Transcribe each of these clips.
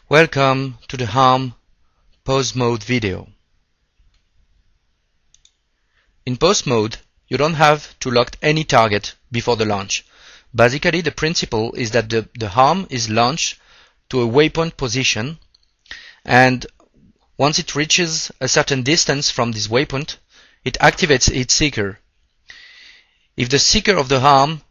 Welcome to the Harm Pos mode video. In Pos mode, you don't have to lock any target before the launch. Basically, the principle is that the Harm is launched to a waypoint position, and once it reaches a certain distance from this waypoint, it activates its seeker. If the seeker of the Harm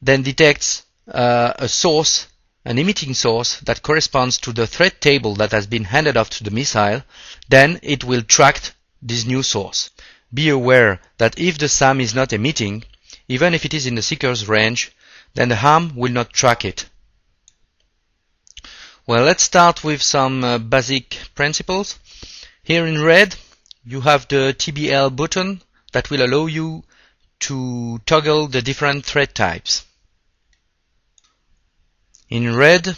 then detects a source, an emitting source that corresponds to the threat table that has been handed off to the missile, then it will track this new source. Be aware that if the SAM is not emitting, even if it is in the seeker's range, then the Harm will not track it. Well, let's start with some basic principles. Here in red, you have the TBL button that will allow you to toggle the different threat types. In red,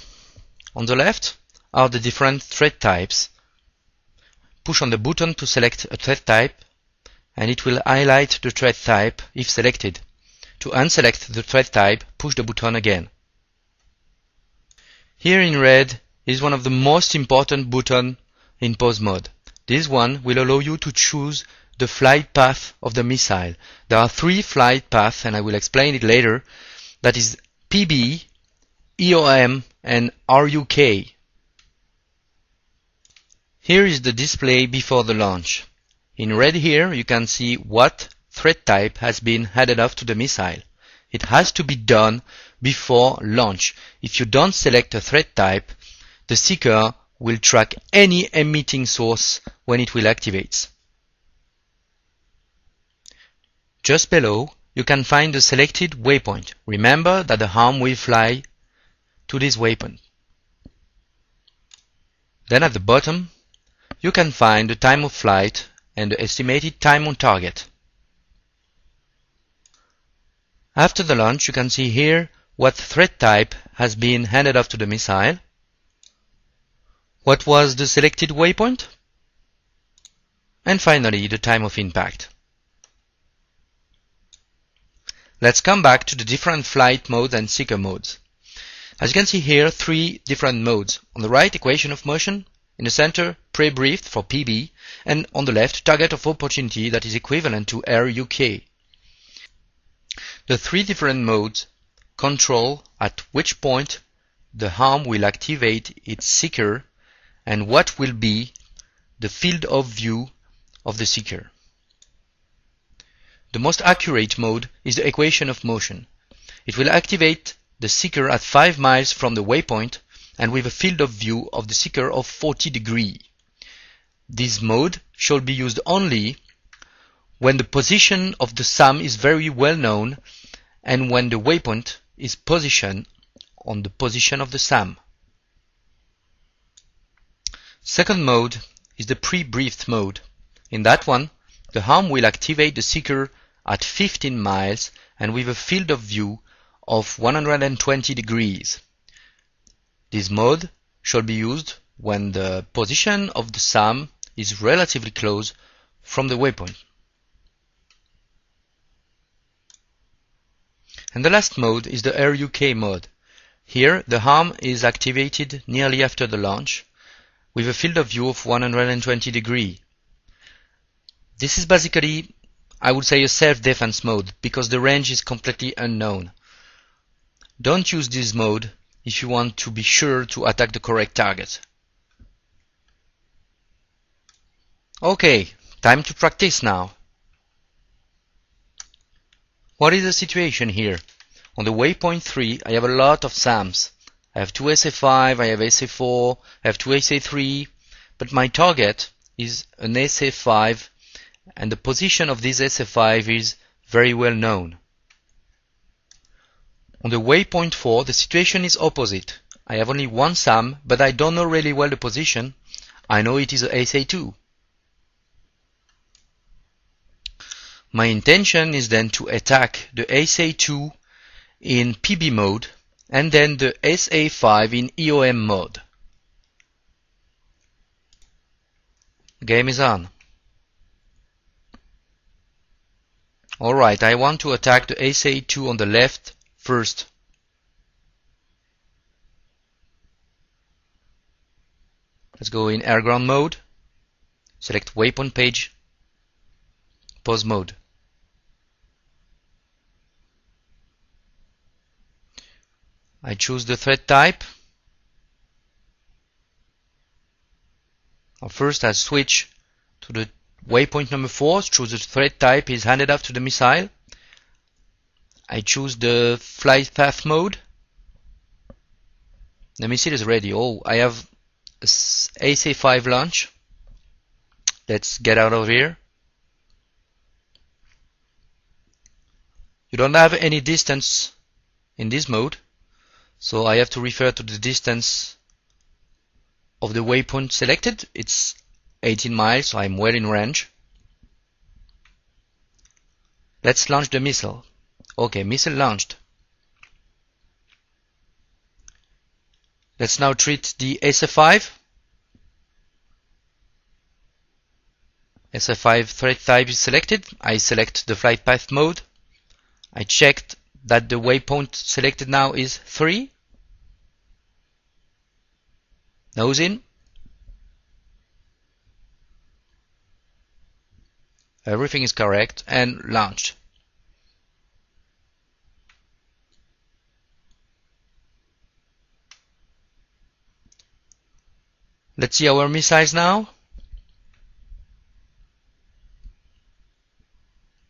on the left, are the different threat types. Push on the button to select a threat type, and it will highlight the threat type if selected. To unselect the threat type, push the button again. Here in red is one of the most important buttons in Pos mode. This one will allow you to choose the flight path of the missile. There are 3 flight paths, and I will explain it later. That is PB, EOM and RUK. Here is the display before the launch. In red here you can see what threat type has been handed off to the missile. It has to be done before launch. If you don't select a threat type, the seeker will track any emitting source when it will activate. Just below you can find the selected waypoint. Remember that the Harm will fly to this waypoint. Then at the bottom you can find the time of flight and the estimated time on target. After the launch you can see here what threat type has been handed off to the missile, what was the selected waypoint, and finally the time of impact. Let's come back to the different flight modes and seeker modes. As you can see here, 3 different modes. On the right, equation of motion. In the center, pre-briefed for PB. And on the left, target of opportunity that is equivalent to RUK. The 3 different modes control at which point the Harm will activate its seeker and what will be the field of view of the seeker. The most accurate mode is the equation of motion. It will activate the seeker at 5 miles from the waypoint and with a field of view of the seeker of 40 degrees. This mode shall be used only when the position of the SAM is very well known and when the waypoint is positioned on the position of the SAM. Second mode is the pre-briefed mode. In that one, the Harm will activate the seeker at 15 miles and with a field of view of 120 degrees. This mode shall be used when the position of the SAM is relatively close from the waypoint. And the last mode is the RUK mode. Here the Harm is activated nearly after the launch with a field of view of 120 degrees. This is basically, I would say, a self-defense mode because the range is completely unknown. Don't use this mode if you want to be sure to attack the correct target. Okay, time to practice now. What is the situation here? On the waypoint 3, I have a lot of SAMs. I have 2 SA5, I have SA4, I have 2 SA3, but my target is an SA5 and the position of this SA5 is very well known. On the waypoint 4, the situation is opposite. I have only 1 SAM, but I don't know really well the position. I know it is a SA2. My intention is then to attack the SA2 in PB mode and then the SA5 in EOM mode. Game is on. Alright, I want to attack the SA2 on the left first. Let's go in air ground mode, select waypoint page, pose mode. I choose the thread type. Now first I switch to the waypoint number 4, choose the thread type is handed off to the missile. I choose the flight path mode. The missile is ready. Oh, I have a SA5 launch. Let's get out of here. You don't have any distance in this mode, so I have to refer to the distance of the waypoint selected. It's 18 miles, so I'm well in range. Let's launch the missile. Okay, missile launched. Let's now treat the SF5. SF5 thread type is selected. I select the flight path mode. I checked that the waypoint selected now is 3. Nose in. Everything is correct and launched. Let's see our missiles now.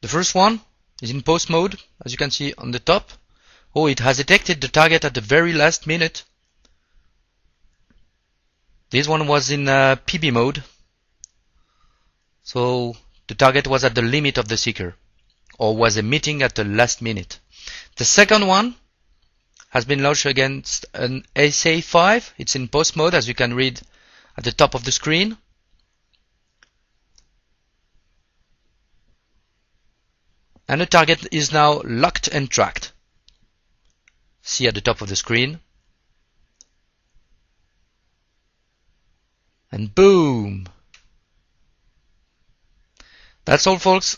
The first one is in post mode, as you can see on the top. Oh, it has detected the target at the very last minute. This one was in PB mode. So the target was at the limit of the seeker, or was emitting at the last minute. The second one has been launched against an SA5. It's in post mode, as you can read at the top of the screen. And the target is now locked and tracked. See at the top of the screen. And boom! That's all, folks.